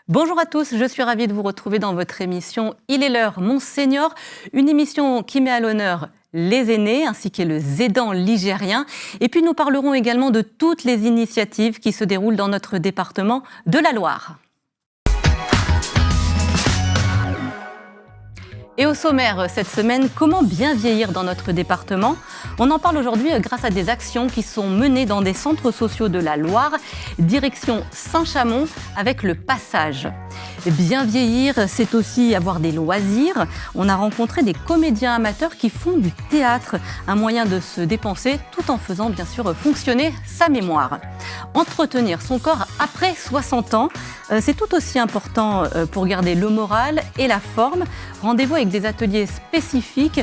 Bonjour à tous, je suis ravie de vous retrouver dans votre émission Il est l'heure, mon senior, une émission qui met à l'honneur les aînés ainsi que les aidants ligériens. Et puis nous parlerons également de toutes les initiatives qui se déroulent dans notre département de la Loire. Et au sommaire cette semaine, comment bien vieillir dans notre département? On en parle aujourd'hui grâce à des actions qui sont menées dans des centres sociaux de la Loire, direction Saint-Chamond avec le Passage. Bien vieillir, c'est aussi avoir des loisirs. On a rencontré des comédiens amateurs qui font du théâtre, un moyen de se dépenser tout en faisant bien sûr fonctionner sa mémoire. Entretenir son corps après 60 ans, c'est tout aussi important pour garder le moral et la forme. Rendez-vous avec des ateliers spécifiques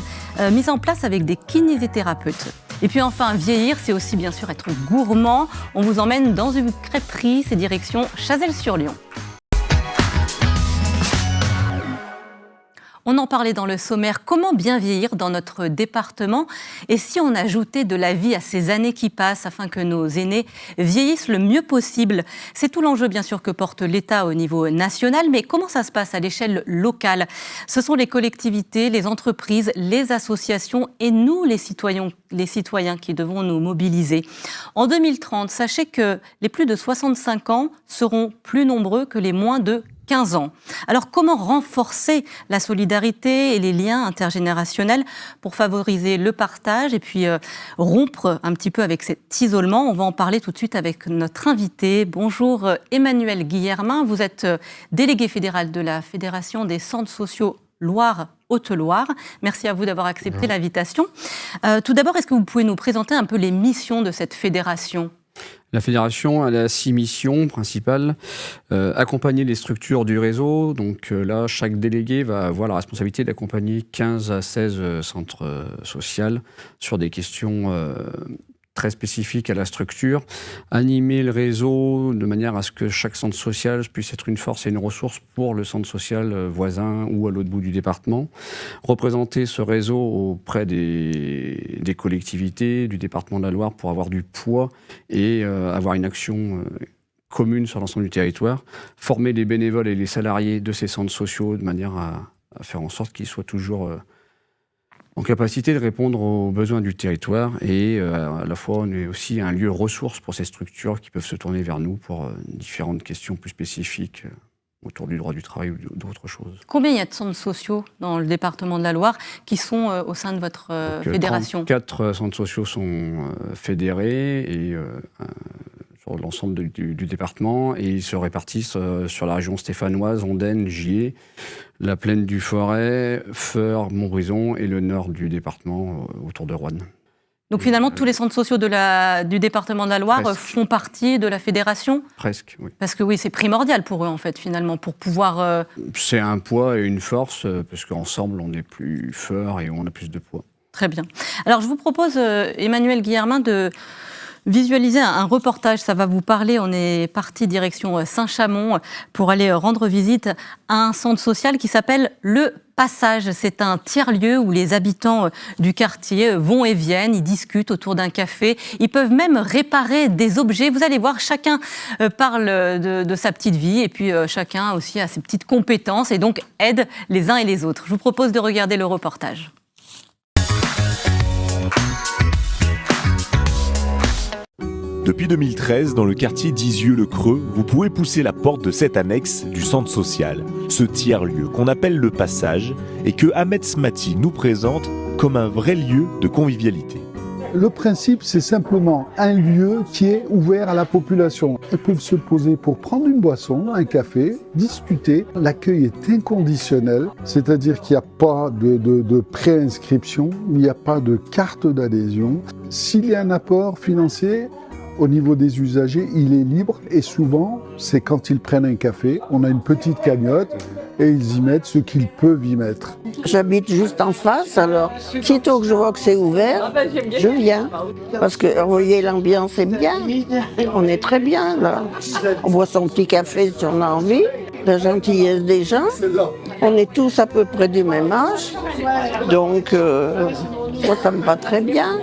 mis en place avec des kinésithérapeutes. Et puis enfin, vieillir, c'est aussi bien sûr être gourmand. On vous emmène dans une crêperie, c'est direction Chazelles-sur-Lyon. On en parlait dans le sommaire, comment bien vieillir dans notre département et si on ajoutait de la vie à ces années qui passent afin que nos aînés vieillissent le mieux possible. C'est tout l'enjeu bien sûr que porte l'État au niveau national, mais comment ça se passe à l'échelle locale? Ce sont les collectivités, les entreprises, les associations et nous les citoyens qui devons nous mobiliser. En 2030, sachez que les plus de 65 ans seront plus nombreux que les moins de 15 ans. Alors comment renforcer la solidarité et les liens intergénérationnels pour favoriser le partage et puis rompre un petit peu avec cet isolement? On va en parler tout de suite avec notre invité. Bonjour Emmanuel Guillermin, vous êtes délégué fédéral de la Fédération des centres sociaux Loire-Haute-Loire. Merci à vous d'avoir accepté l'invitation. Tout d'abord, est-ce que vous pouvez nous présenter un peu les missions de cette fédération ? La fédération elle a 6 missions principales. Accompagner les structures du réseau. Donc là, chaque délégué va avoir la responsabilité d'accompagner 15 à 16 centres sociaux sur des questions très spécifiques à la structure. Animer le réseau de manière à ce que chaque centre social puisse être une force et une ressource pour le centre social voisin ou à l'autre bout du département. Représenter ce réseau auprès des collectivités du département de la Loire pour avoir du poids et avoir une action commune sur l'ensemble du territoire. Former les bénévoles et les salariés de ces centres sociaux de manière à faire en sorte qu'ils soient toujours en capacité de répondre aux besoins du territoire et à la fois on est aussi un lieu ressource pour ces structures qui peuvent se tourner vers nous pour différentes questions plus spécifiques autour du droit du travail ou d'autres choses. Combien il y a de centres sociaux dans le département de la Loire qui sont au sein de votre fédération ? 34 centres sociaux sont fédérés et sur l'ensemble du département et ils se répartissent sur la région stéphanoise, Ondaine, Gier, la plaine du Forêt, Feurs, Montbrison et le nord du département autour de Roanne. Donc finalement, tous les centres sociaux du département de la Loire font partie de la fédération ? Presque, oui. Parce que oui, c'est primordial pour eux en fait finalement, pour pouvoir... C'est un poids et une force parce qu'ensemble on est plus fort et on a plus de poids. Très bien. Alors je vous propose, Emmanuel Guillermin, de visualiser un reportage, ça va vous parler. On est parti direction Saint-Chamond pour aller rendre visite à un centre social qui s'appelle le Passage. C'est un tiers-lieu où les habitants du quartier vont et viennent, ils discutent autour d'un café, ils peuvent même réparer des objets. Vous allez voir, chacun parle de sa petite vie et puis chacun aussi a ses petites compétences et donc aide les uns et les autres. Je vous propose de regarder le reportage. Depuis 2013, dans le quartier d'Izieux-le-Creux, vous pouvez pousser la porte de cette annexe du centre social, ce tiers-lieu qu'on appelle le Passage et que Ahmed Smati nous présente comme un vrai lieu de convivialité. Le principe, c'est simplement un lieu qui est ouvert à la population. Ils peuvent se poser pour prendre une boisson, un café, discuter. L'accueil est inconditionnel, c'est-à-dire qu'il n'y a pas de préinscription, il n'y a pas de carte d'adhésion. S'il y a un apport financier, au niveau des usagers, il est libre et souvent, c'est quand ils prennent un café, on a une petite cagnotte et ils y mettent ce qu'ils peuvent y mettre. J'habite juste en face, alors sitôt que je vois que c'est ouvert, je viens. Parce que, vous voyez, l'ambiance est bien, on est très bien là. On boit son petit café si on a envie, la gentillesse des gens. On est tous à peu près du même âge, donc moi ça me va très bien.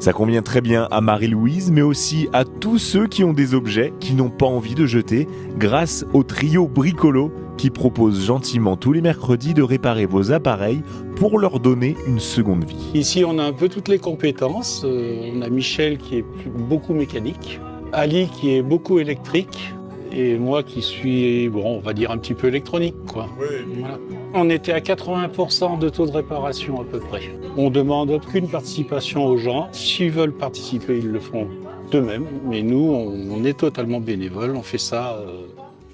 Ça convient très bien à Marie-Louise, mais aussi à tous ceux qui ont des objets qu'ils n'ont pas envie de jeter, grâce au trio Bricolo qui propose gentiment tous les mercredis de réparer vos appareils pour leur donner une seconde vie. Ici, on a un peu toutes les compétences. On a Michel qui est beaucoup mécanique, Ali qui est beaucoup électrique, et moi qui suis, on va dire un petit peu électronique, quoi. Voilà. On était à 80% de taux de réparation à peu près. On ne demande aucune participation aux gens. S'ils veulent participer, ils le font d'eux-mêmes. Mais nous, on est totalement bénévoles. On fait ça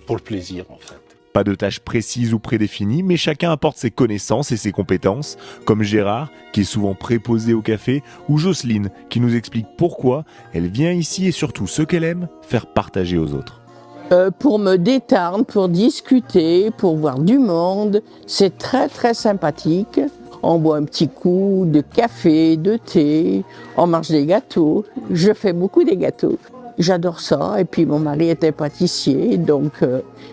pour le plaisir, en fait. Pas de tâches précises ou prédéfinies, mais chacun apporte ses connaissances et ses compétences, comme Gérard, qui est souvent préposé au café, ou Jocelyne, qui nous explique pourquoi elle vient ici et surtout ce qu'elle aime, faire partager aux autres. Pour me détendre, pour discuter, pour voir du monde. C'est très très sympathique. On boit un petit coup de café, de thé, on mange des gâteaux. Je fais beaucoup des gâteaux. J'adore ça. Et puis mon mari était pâtissier, donc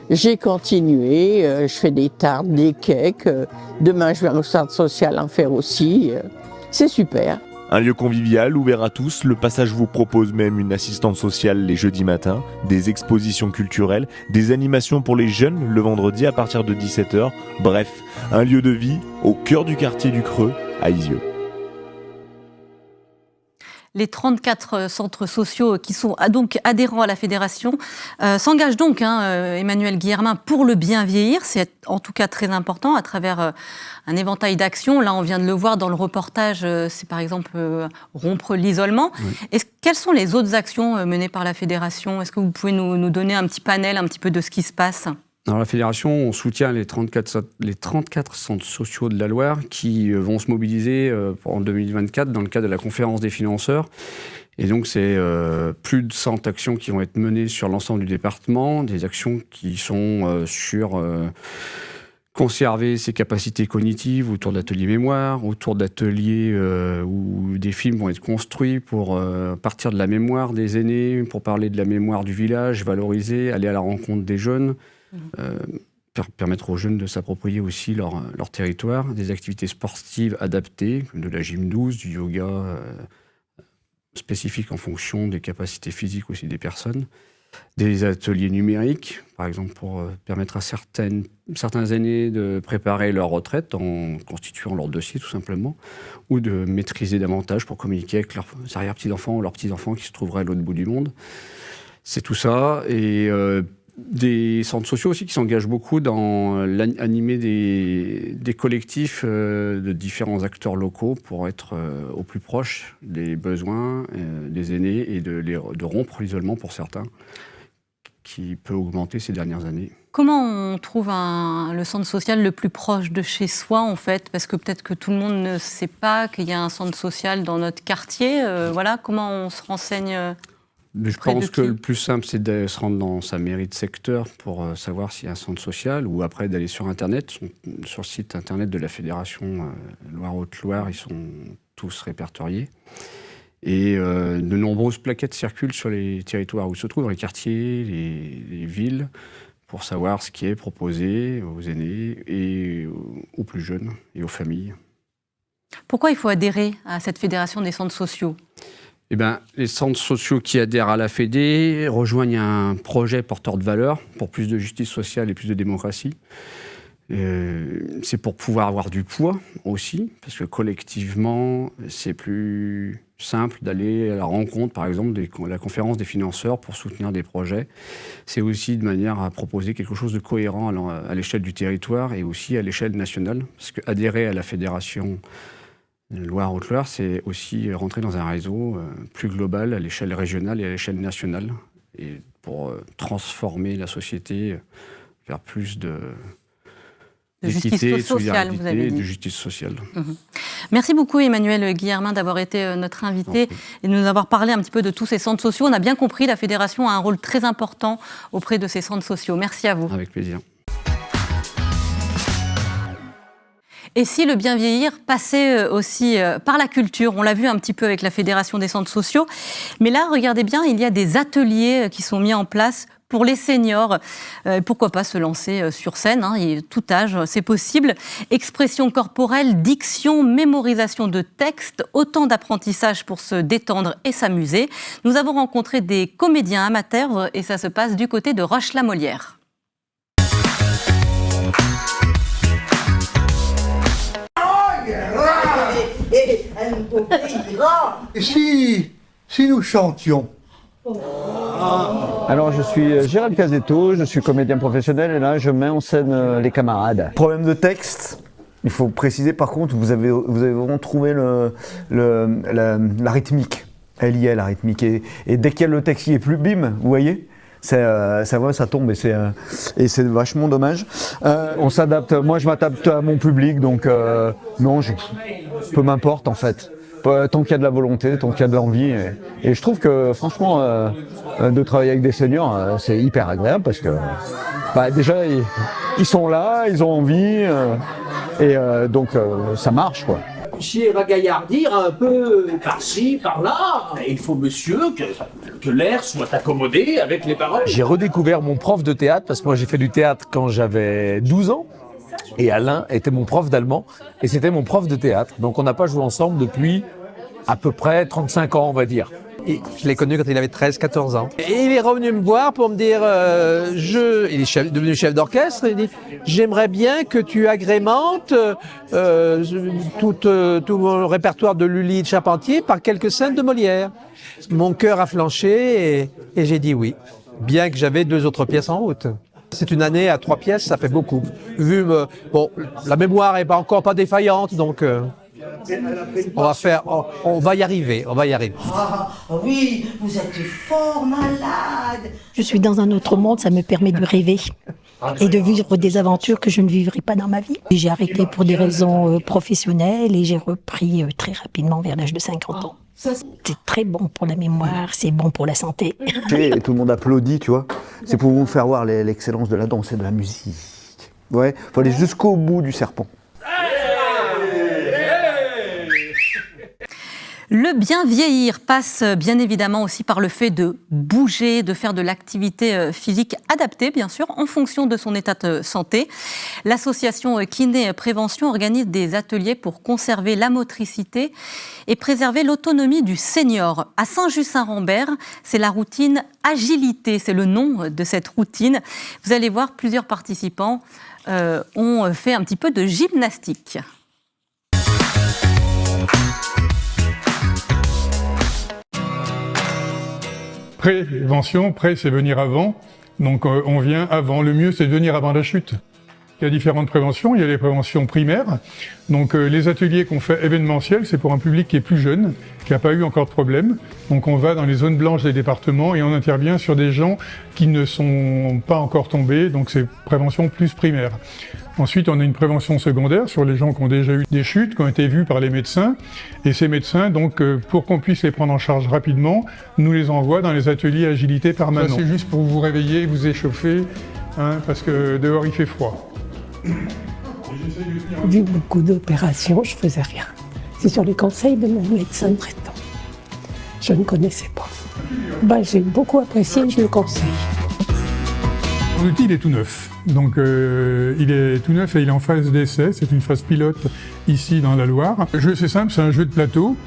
j'ai continué. Je fais des tartes, des cakes. Demain, je vais au centre social en faire aussi. C'est super. Un lieu convivial, ouvert à tous, le Passage vous propose même une assistante sociale les jeudis matins, des expositions culturelles, des animations pour les jeunes le vendredi à partir de 17h. Bref, un lieu de vie au cœur du quartier du Creux, à Isieux. Les 34 centres sociaux qui sont donc adhérents à la fédération s'engagent donc, Emmanuel Guillermin, pour le bien vieillir. C'est en tout cas très important à travers un éventail d'actions. Là, on vient de le voir dans le reportage, c'est par exemple rompre l'isolement. Oui. Quelles sont les autres actions menées par la fédération ? Est-ce que vous pouvez nous donner un petit panel, un petit peu de ce qui se passe ? Alors la fédération, on soutient les 34 centres sociaux de la Loire qui vont se mobiliser en 2024 dans le cadre de la conférence des financeurs. Et donc c'est plus de 100 actions qui vont être menées sur l'ensemble du département, des actions qui sont sur conserver ses capacités cognitives autour d'ateliers mémoire, autour d'ateliers où des films vont être construits pour partir de la mémoire des aînés, pour parler de la mémoire du village, valoriser, aller à la rencontre des jeunes. Permettre aux jeunes de s'approprier aussi leur territoire, des activités sportives adaptées, comme de la gym douce, du yoga spécifique en fonction des capacités physiques aussi des personnes, des ateliers numériques, par exemple pour permettre à certains aînés de préparer leur retraite en constituant leur dossier tout simplement, ou de maîtriser davantage pour communiquer avec leurs arrière-petits-enfants ou leurs petits-enfants qui se trouveraient à l'autre bout du monde. C'est tout ça, et des centres sociaux aussi qui s'engagent beaucoup dans animer des collectifs de différents acteurs locaux pour être au plus proche des besoins des aînés et de rompre l'isolement pour certains qui peut augmenter ces dernières années. Comment on trouve le centre social le plus proche de chez soi, en fait ? Parce que peut-être que tout le monde ne sait pas qu'il y a un centre social dans notre quartier. Voilà, comment on se renseigne ? Je pense que le plus simple, c'est de se rendre dans sa mairie de secteur pour savoir s'il y a un centre social, ou après d'aller sur Internet. Sur le site Internet de la Fédération Loire-Haute-Loire, ils sont tous répertoriés. Et de nombreuses plaquettes circulent sur les territoires où se trouvent, dans les quartiers, les villes, pour savoir ce qui est proposé aux aînés et aux plus jeunes et aux familles. Pourquoi il faut adhérer à cette fédération des centres sociaux ? Eh bien, les centres sociaux qui adhèrent à la Fédé rejoignent un projet porteur de valeurs pour plus de justice sociale et plus de démocratie. C'est pour pouvoir avoir du poids aussi, parce que collectivement, c'est plus simple d'aller à la rencontre, par exemple, de la conférence des financeurs pour soutenir des projets. C'est aussi de manière à proposer quelque chose de cohérent à l'échelle du territoire et aussi à l'échelle nationale, parce qu'adhérer à la Fédération Loire-Haute-Loire, c'est aussi rentrer dans un réseau plus global à l'échelle régionale et à l'échelle nationale, et pour transformer la société vers plus de justice sociale, vous avez dit. De justice sociale. Merci beaucoup Emmanuel Guillermin d'avoir été notre invité et de nous avoir parlé un petit peu de tous ces centres sociaux. On a bien compris, la Fédération a un rôle très important auprès de ces centres sociaux. Merci à vous. Avec plaisir. Et si le bien vieillir passait aussi par la culture, on l'a vu un petit peu avec la Fédération des centres sociaux, mais là, regardez bien, il y a des ateliers qui sont mis en place pour les seniors. Pourquoi pas se lancer sur scène, hein, tout âge, c'est possible. Expression corporelle, diction, mémorisation de textes, autant d'apprentissage pour se détendre et s'amuser. Nous avons rencontré des comédiens amateurs et ça se passe du côté de Roche-la-Molière. Si nous chantions. Alors je suis Gérald Casetto, je suis comédien professionnel et là je mets en scène les camarades. Problème de texte, il faut préciser par contre, vous avez vraiment trouvé la rythmique. Elle y est la rythmique et dès qu'il y a le texte qui est plus bim, vous voyez, ça tombe et c'est vachement dommage. On s'adapte, moi je m'adapte à mon public donc non, peu m'importe en fait. Tant qu'il y a de la volonté, tant qu'il y a de l'envie. Et je trouve que franchement, de travailler avec des seniors, c'est hyper agréable parce que déjà, ils sont là, ils ont envie, donc ça marche, quoi. Chier ragaillardir un peu par-ci, par-là. Il faut, monsieur, que l'air soit accommodé avec les paroles. J'ai redécouvert mon prof de théâtre, parce que moi j'ai fait du théâtre quand j'avais 12 ans. Et Alain était mon prof d'allemand, et c'était mon prof de théâtre. Donc on n'a pas joué ensemble depuis à peu près 35 ans, on va dire. Et je l'ai connu quand il avait 13-14 ans. Et il est revenu me voir pour me dire, il est devenu chef d'orchestre, il dit, j'aimerais bien que tu agrémentes tout mon répertoire de Lully et de Charpentier par quelques scènes de Molière. Mon cœur a flanché et j'ai dit oui, bien que j'avais 2 autres pièces en route. C'est une année à 3 pièces, ça fait beaucoup. Bon, la mémoire est encore pas défaillante, donc on va y arriver. Ah oui, vous êtes fort malade. Je suis dans un autre monde, ça me permet de rêver et de vivre des aventures que je ne vivrai pas dans ma vie. J'ai arrêté pour des raisons professionnelles et j'ai repris très rapidement vers l'âge de 50 ans. C'est très bon pour la mémoire, c'est bon pour la santé. Et tout le monde applaudit, tu vois. C'est pour vous faire voir l'excellence de la danse et de la musique. Ouais, faut aller jusqu'au bout du serpent. Le bien vieillir passe bien évidemment aussi par le fait de bouger, de faire de l'activité physique adaptée, bien sûr, en fonction de son état de santé. L'association Kiné Prévention organise des ateliers pour conserver la motricité et préserver l'autonomie du senior. À Saint-Just-Saint-Rambert, c'est la routine Agilité, c'est le nom de cette routine. Vous allez voir, plusieurs participants ont fait un petit peu de gymnastique. Prévention, c'est venir avant, donc on vient avant. Le mieux, c'est de venir avant la chute. Il y a différentes préventions, il y a les préventions primaires. Donc les ateliers qu'on fait événementiels, c'est pour un public qui est plus jeune, qui n'a pas eu encore de problème. Donc on va dans les zones blanches des départements et on intervient sur des gens qui ne sont pas encore tombés, donc c'est prévention plus primaire. Ensuite, on a une prévention secondaire sur les gens qui ont déjà eu des chutes, qui ont été vues par les médecins. Et ces médecins, donc, pour qu'on puisse les prendre en charge rapidement, nous les envoient dans les ateliers agilité permanents. Ça, c'est juste pour vous réveiller, vous échauffer, hein, parce que dehors, il fait froid. Vu beaucoup d'opérations, je faisais rien. C'est sur les conseils de mon médecin traitant. Je ne connaissais pas. J'ai beaucoup apprécié, je le conseille. L'outil, il est tout neuf. Donc il est tout neuf et il est en phase d'essai. C'est une phase pilote ici dans la Loire. Le jeu, c'est simple, c'est un jeu de plateau,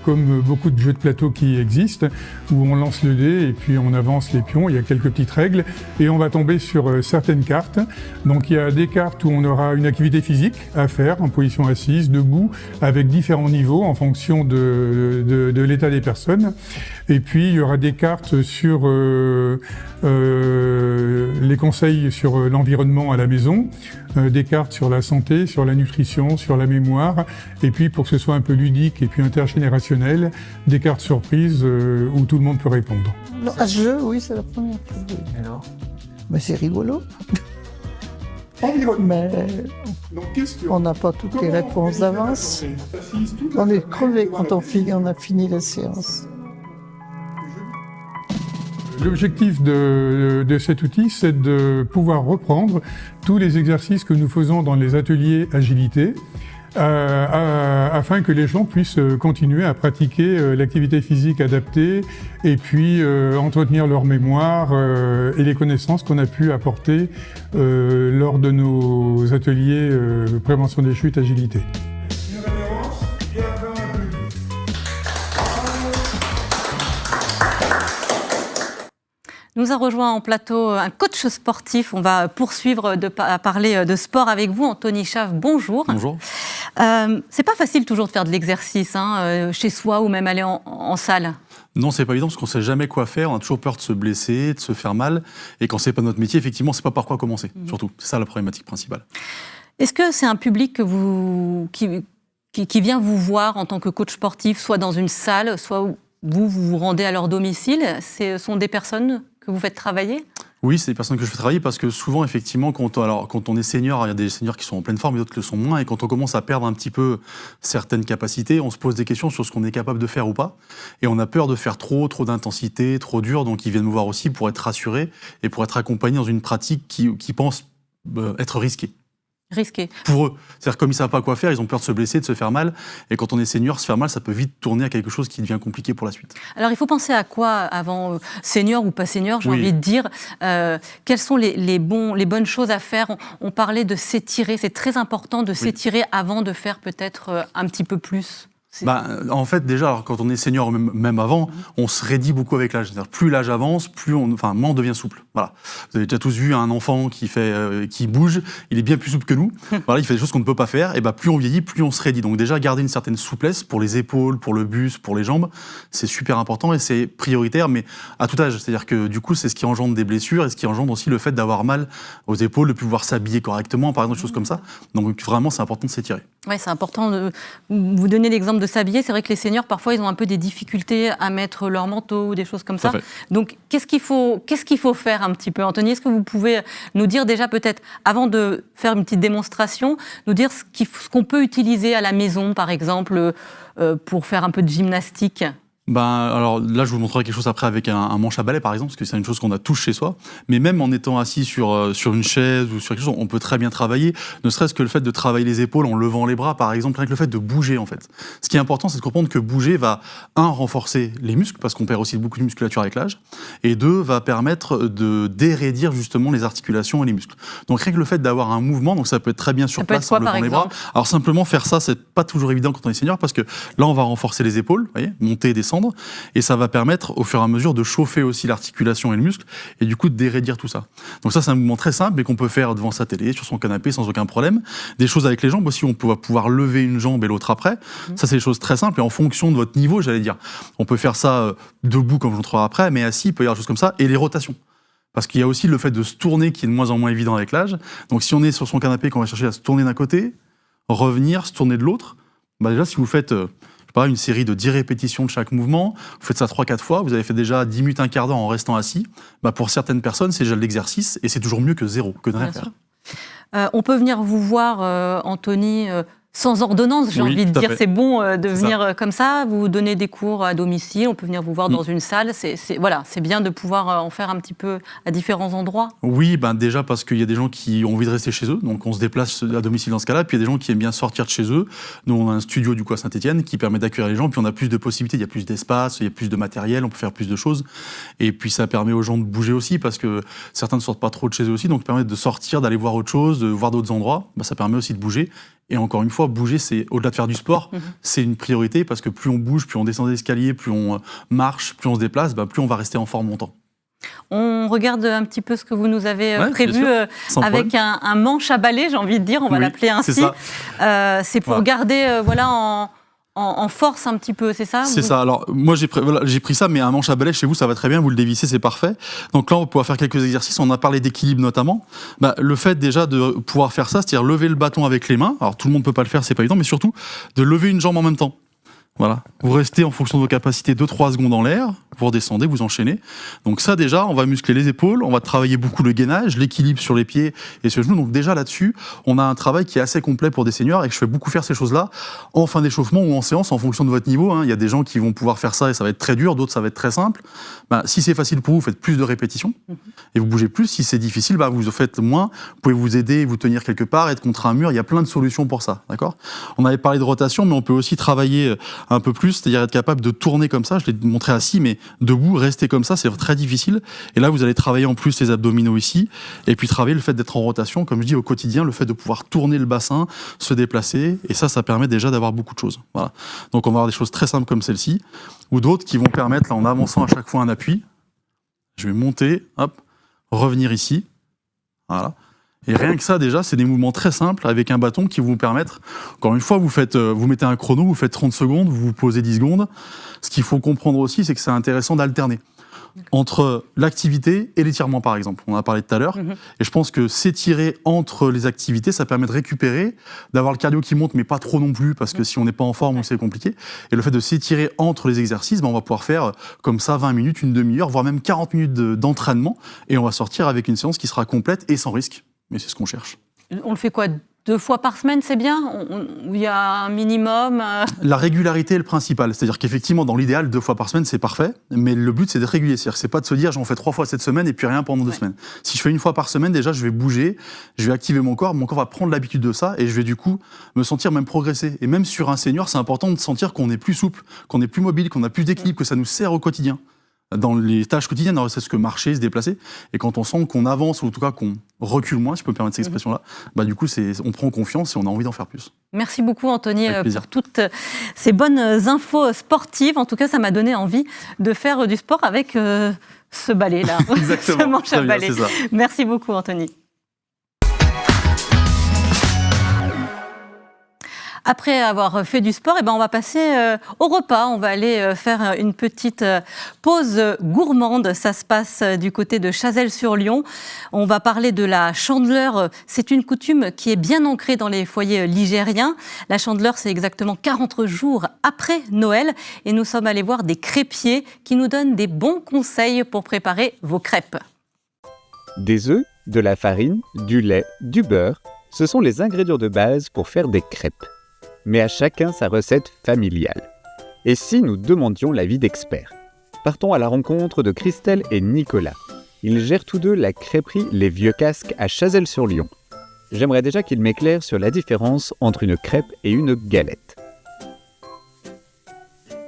comme beaucoup de jeux de plateau qui existent, où on lance le dé et puis on avance les pions. Il y a quelques petites règles et on va tomber sur certaines cartes. Donc il y a des cartes où on aura une activité physique à faire en position assise, debout, avec différents niveaux en fonction de l'état des personnes. Et puis il y aura des cartes sur les conseils sur l'environnement à la maison, des cartes sur la santé, sur la nutrition, sur la mémoire, et puis pour que ce soit un peu ludique et puis intergénérationnel, des cartes surprises où tout le monde peut répondre. À ce jeu, oui, c'est la première fois. Alors, c'est rigolo. Mais on n'a pas toutes les réponses d'avance. On est crevé quand on a fini la séance. L'objectif de cet outil, c'est de pouvoir reprendre tous les exercices que nous faisons dans les ateliers agilité, afin que les gens puissent continuer à pratiquer l'activité physique adaptée et puis entretenir leur mémoire et les connaissances qu'on a pu apporter lors de nos ateliers prévention des chutes agilité. Nous a rejoint en plateau un coach sportif. On va poursuivre à parler de sport avec vous. Anthony Chave, bonjour. Bonjour. C'est pas facile toujours de faire de l'exercice chez soi ou même aller en salle. Non, c'est pas évident parce qu'on sait jamais quoi faire. On a toujours peur de se blesser, de se faire mal. Et quand c'est pas notre métier, effectivement, c'est pas par quoi commencer. Surtout, c'est ça la problématique principale. Est-ce que c'est un public qui vient vous voir en tant que coach sportif, soit dans une salle, soit vous vous rendez à leur domicile? Ce sont des personnes que vous faites travailler? Oui, c'est des personnes que je fais travailler parce que souvent, effectivement, quand on est senior, il y a des seniors qui sont en pleine forme et d'autres qui le sont moins. Et quand on commence à perdre un petit peu certaines capacités, on se pose des questions sur ce qu'on est capable de faire ou pas. Et on a peur de faire trop d'intensité, trop dur. Donc, ils viennent nous voir aussi pour être rassurés et pour être accompagnés dans une pratique qui pense être risquée. Risqué. Pour eux. C'est-à-dire comme ils ne savent pas quoi faire, ils ont peur de se blesser, de se faire mal. Et quand on est senior, se faire mal, ça peut vite tourner à quelque chose qui devient compliqué pour la suite. Alors il faut penser à quoi avant, senior ou pas senior, j'ai envie de dire. Quelles sont les bonnes choses à faire? On parlait de s'étirer, c'est très important de s'étirer avant de faire peut-être un petit peu plus. En fait, déjà, alors, quand on est senior, même avant, on se raidit beaucoup avec l'âge. C'est-à-dire, plus l'âge avance, moins on devient souple. Voilà. Vous avez déjà tous vu un enfant qui bouge, il est bien plus souple que nous. Voilà, il fait des choses qu'on ne peut pas faire. Et plus on vieillit, plus on se raidit. Donc déjà, garder une certaine souplesse pour les épaules, pour le buste, pour les jambes, c'est super important et c'est prioritaire, mais à tout âge. C'est-à-dire que du coup, c'est ce qui engendre des blessures et ce qui engendre aussi le fait d'avoir mal aux épaules, de plus pouvoir s'habiller correctement, par exemple, des choses comme ça. Donc vraiment, c'est important de s'étirer. Oui, c'est important de vous donner l'exemple de s'habiller. C'est vrai que les seniors, parfois, ils ont un peu des difficultés à mettre leur manteau ou des choses comme ça. Donc, qu'est-ce qu'il faut faire un petit peu, Anthony? Est-ce que vous pouvez nous dire déjà, peut-être, avant de faire une petite démonstration, nous dire ce qu'on peut utiliser à la maison, par exemple, pour faire un peu de gymnastique? Alors là, je vous montrerai quelque chose après avec un manche à balai, par exemple, parce que c'est une chose qu'on a tous chez soi. Mais même en étant assis sur une chaise ou sur quelque chose, on peut très bien travailler. Ne serait-ce que le fait de travailler les épaules en levant les bras, par exemple, rien que le fait de bouger, en fait. Ce qui est important, c'est de comprendre que bouger va, renforcer les muscles, parce qu'on perd aussi beaucoup de musculature avec l'âge, et deux, va permettre de déraidir justement les articulations et les muscles. Donc rien que le fait d'avoir un mouvement, donc ça peut être très bien sur place en levant les bras. Alors simplement faire ça, c'est pas toujours évident quand on est senior, parce que là, on va renforcer les épaules, vous voyez, monter et descendre. Et ça va permettre au fur et à mesure de chauffer aussi l'articulation et le muscle et du coup de déraidir tout ça. Donc ça, c'est un mouvement très simple mais qu'on peut faire devant sa télé, sur son canapé sans aucun problème. Des choses avec les jambes aussi, on peut pouvoir lever une jambe et l'autre après. Ça, c'est des choses très simples et en fonction de votre niveau, j'allais dire. On peut faire ça debout comme je montrerai après, mais assis, il peut y avoir des choses comme ça et les rotations. Parce qu'il y a aussi le fait de se tourner qui est de moins en moins évident avec l'âge. Donc si on est sur son canapé, qu'on va chercher à se tourner d'un côté, revenir, se tourner de l'autre, déjà si vous faites une série de 10 répétitions de chaque mouvement, vous faites ça 3-4 fois, vous avez fait déjà 10 minutes, un quart d'heure en restant assis, pour certaines personnes, c'est déjà de l'exercice et c'est toujours mieux que zéro, que de rien faire. On peut venir vous voir, Anthony, sans ordonnance, j'ai envie de dire. C'est bon de venir comme ça, vous donner des cours à domicile, on peut venir vous voir dans une salle. C'est bien de pouvoir en faire un petit peu à différents endroits. Oui, déjà parce qu'il y a des gens qui ont envie de rester chez eux, donc on se déplace à domicile dans ce cas-là, puis il y a des gens qui aiment bien sortir de chez eux. Nous, on a un studio du coup à Saint-Étienne qui permet d'accueillir les gens, puis on a plus de possibilités, il y a plus d'espace, il y a plus de matériel, on peut faire plus de choses. Et puis ça permet aux gens de bouger aussi, parce que certains ne sortent pas trop de chez eux aussi, donc permet de sortir, d'aller voir autre chose, de voir d'autres endroits, ça permet aussi de bouger. Et encore une fois, bouger, c'est au-delà de faire du sport, c'est une priorité parce que plus on bouge, plus on descend des escaliers, plus on marche, plus on se déplace, plus on va rester en forme longtemps. On regarde un petit peu ce que vous nous avez prévu avec un manche à balai, j'ai envie de dire, on va l'appeler ainsi. C'est pour garder en force un petit peu, c'est ça? C'est ça. Alors, moi, j'ai pris ça, mais un manche à balai, chez vous, ça va très bien. Vous le dévissez, c'est parfait. Donc là, on va pouvoir faire quelques exercices. On a parlé d'équilibre notamment. Le fait déjà de pouvoir faire ça, c'est-à-dire lever le bâton avec les mains. Alors, tout le monde ne peut pas le faire, c'est pas évident, mais surtout de lever une jambe en même temps. Voilà. Vous restez en fonction de vos capacités 2-3 secondes en l'air, vous redescendez, vous enchaînez. Donc ça déjà, on va muscler les épaules, on va travailler beaucoup le gainage, l'équilibre sur les pieds et sur les genoux. Donc déjà là-dessus, on a un travail qui est assez complet pour des seniors et que je fais beaucoup faire ces choses-là en fin d'échauffement ou en séance en fonction de votre niveau. Il y a des gens qui vont pouvoir faire ça et ça va être très dur, d'autres ça va être très simple. Si c'est facile pour vous, faites plus de répétitions et vous bougez plus. Si c'est difficile, vous en faites moins. Vous pouvez vous aider, vous tenir quelque part, être contre un mur. Il y a plein de solutions pour ça. D'accord ? On avait parlé de rotation, mais on peut aussi travailler un peu plus, c'est-à-dire être capable de tourner comme ça. Je l'ai montré assis, mais debout, rester comme ça, c'est très difficile. Et là, vous allez travailler en plus les abdominaux ici, et puis travailler le fait d'être en rotation, comme je dis, au quotidien, le fait de pouvoir tourner le bassin, se déplacer, et ça permet déjà d'avoir beaucoup de choses. Voilà. Donc on va avoir des choses très simples comme celle-ci, ou d'autres qui vont permettre, là, en avançant à chaque fois un appui, je vais monter, hop, revenir ici, voilà. Et rien que ça, déjà, c'est des mouvements très simples avec un bâton qui vont vous permettre, encore une fois, vous mettez un chrono, vous faites 30 secondes, vous vous posez 10 secondes. Ce qu'il faut comprendre aussi, c'est que c'est intéressant d'alterner entre l'activité et l'étirement, par exemple. On en a parlé tout à l'heure. Et je pense que s'étirer entre les activités, ça permet de récupérer, d'avoir le cardio qui monte, mais pas trop non plus, parce que si on n'est pas en forme, c'est compliqué. Et le fait de s'étirer entre les exercices, on va pouvoir faire comme ça 20 minutes, une demi-heure, voire même 40 minutes d'entraînement. Et on va sortir avec une séance qui sera complète et sans risque. Mais c'est ce qu'on cherche. On le fait quoi, 2 fois par semaine, c'est bien? Où il y a un minimum La régularité est le principal. C'est-à-dire qu'effectivement, dans l'idéal, 2 fois par semaine, c'est parfait. Mais le but, c'est d'être régulier. C'est-à-dire que c'est pas de se dire, j'en fais 3 fois cette semaine et puis rien pendant 2 semaines. Si je fais 1 fois par semaine, déjà, je vais bouger, je vais activer mon corps va prendre l'habitude de ça et je vais du coup me sentir même progresser. Et même sur un senior, c'est important de sentir qu'on est plus souple, qu'on est plus mobile, qu'on a plus d'équilibre, que ça nous sert au quotidien. Dans les tâches quotidiennes, c'est ce que marcher, se déplacer. Et quand on sent qu'on avance, ou en tout cas qu'on recule moins, si je peux me permettre cette expression-là, du coup, on prend confiance et on a envie d'en faire plus. Merci beaucoup, Anthony, pour toutes ces bonnes infos sportives. En tout cas, ça m'a donné envie de faire du sport avec ce balai-là. Exactement. Ce manche à balai. Merci beaucoup, Anthony. Après avoir fait du sport, on va passer au repas. On va aller faire une petite pause gourmande. Ça se passe du côté de Chazelles-sur-Lyon. On va parler de la chandeleur. C'est une coutume qui est bien ancrée dans les foyers ligériens. La chandeleur, c'est exactement 40 jours après Noël. Et nous sommes allés voir des crêpiers qui nous donnent des bons conseils pour préparer vos crêpes. Des œufs, de la farine, du lait, du beurre, ce sont les ingrédients de base pour faire des crêpes. Mais à chacun sa recette familiale. Et si nous demandions l'avis d'experts? Partons à la rencontre de Christelle et Nicolas. Ils gèrent tous deux la crêperie Les Vieux Casques à Chazelles-sur-Lyon. J'aimerais déjà qu'ils m'éclairent sur la différence entre une crêpe et une galette.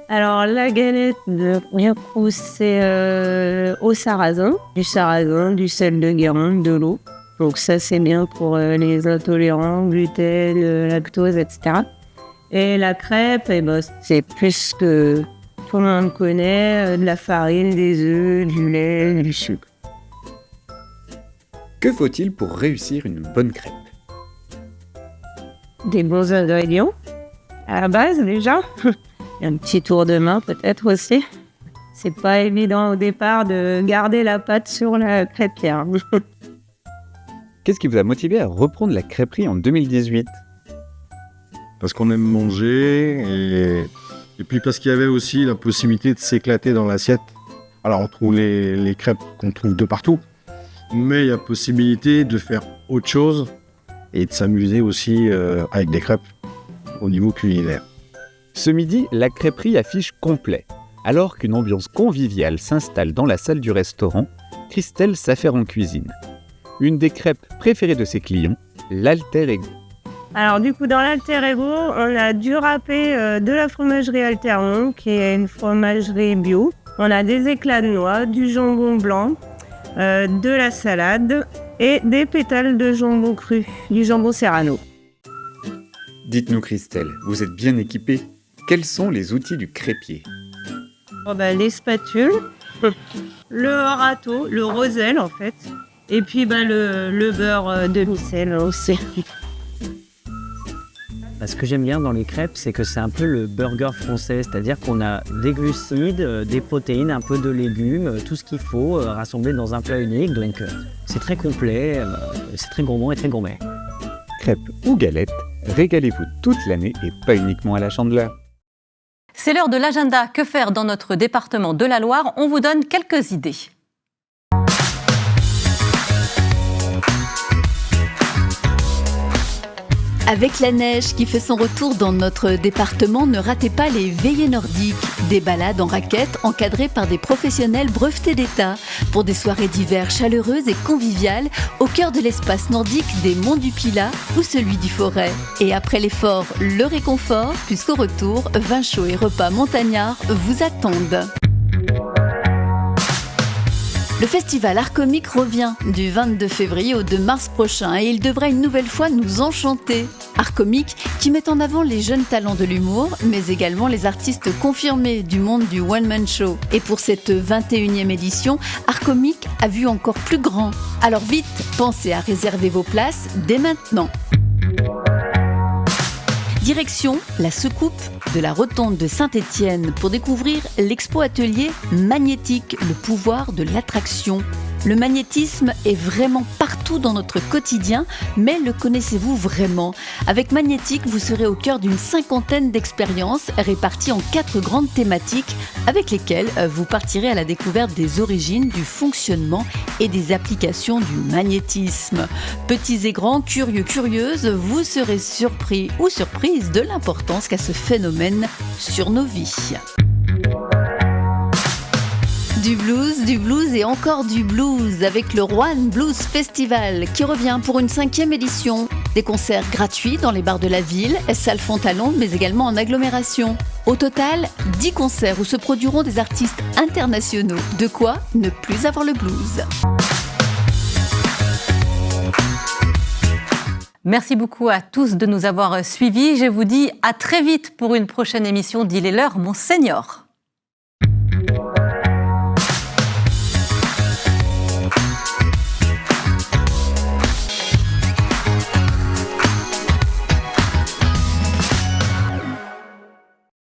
Alors la galette, c'est au sarrasin, du sel de Guérande, de l'eau. Donc ça c'est bien pour les intolérants, gluten, lactose, etc. Et la crêpe, c'est plus que tout le monde connaît, de la farine, des œufs, du lait, du sucre. Que faut-il pour réussir une bonne crêpe? Des bons ingrédients, à la base déjà. Un petit tour de main peut-être aussi. C'est pas évident au départ de garder la pâte sur la crêpière. Qu'est-ce qui vous a motivé à reprendre la crêperie en 2018? Parce qu'on aime manger et puis parce qu'il y avait aussi la possibilité de s'éclater dans l'assiette. Alors on trouve les crêpes qu'on trouve de partout, mais il y a possibilité de faire autre chose et de s'amuser aussi avec des crêpes au niveau culinaire. Ce midi, la crêperie affiche complet. Alors qu'une ambiance conviviale s'installe dans la salle du restaurant, Christelle s'affaire en cuisine. Une des crêpes préférées de ses clients, l'Alter Ego. Alors du coup, dans l'Alter Ego, on a du râpé de la fromagerie Altermont, qui est une fromagerie bio. On a des éclats de noix, du jambon blanc, de la salade et des pétales de jambon cru, du jambon serrano. Dites-nous Christelle, vous êtes bien équipée. Quels sont les outils du crêpier? Les spatules, le râteau, le roselle en fait, et puis le beurre demi-sel aussi. Ce que j'aime bien dans les crêpes, c'est que c'est un peu le burger français, c'est-à-dire qu'on a des glucides, des protéines, un peu de légumes, tout ce qu'il faut rassemblé dans un plat unique. Donc c'est très complet, c'est très gourmand et très gourmet. Crêpes ou galettes, régalez-vous toute l'année et pas uniquement à la Chandeleur. C'est l'heure de l'agenda. Que faire dans notre département de la Loire? On vous donne quelques idées. Avec la neige qui fait son retour dans notre département, ne ratez pas les veillées nordiques, des balades en raquettes encadrées par des professionnels brevetés d'État, pour des soirées d'hiver chaleureuses et conviviales au cœur de l'espace nordique des Monts du Pilat ou celui du Forêt. Et après l'effort, le réconfort, puisqu'au retour, vin chaud et repas montagnards vous attendent. Le festival Art Comique revient du 22 février au 2 mars prochain et il devrait une nouvelle fois nous enchanter. Art Comique qui met en avant les jeunes talents de l'humour, mais également les artistes confirmés du monde du one-man show. Et pour cette 21e édition, Art Comique a vu encore plus grand. Alors vite, pensez à réserver vos places dès maintenant. Direction la Secoupe de la Rotonde de Saint-Étienne pour découvrir l'expo atelier Magnétique, le pouvoir de l'attraction. Le magnétisme est vraiment partout dans notre quotidien, mais le connaissez-vous vraiment? Avec Magnétique, vous serez au cœur d'une 50aine d'expériences réparties en 4 grandes thématiques avec lesquelles vous partirez à la découverte des origines, du fonctionnement et des applications du magnétisme. Petits et grands, curieux, curieuses, vous serez surpris ou surprises de l'importance qu'a ce phénomène sur nos vies. Du blues et encore du blues avec le Roanne Blues Festival qui revient pour une 5e édition. Des concerts gratuits dans les bars de la ville, salles Fontalon, mais également en agglomération. Au total, 10 concerts où se produiront des artistes internationaux. De quoi ne plus avoir le blues. Merci beaucoup à tous de nous avoir suivis. Je vous dis à très vite pour une prochaine émission d'Il est l'heure, mon Seigneur.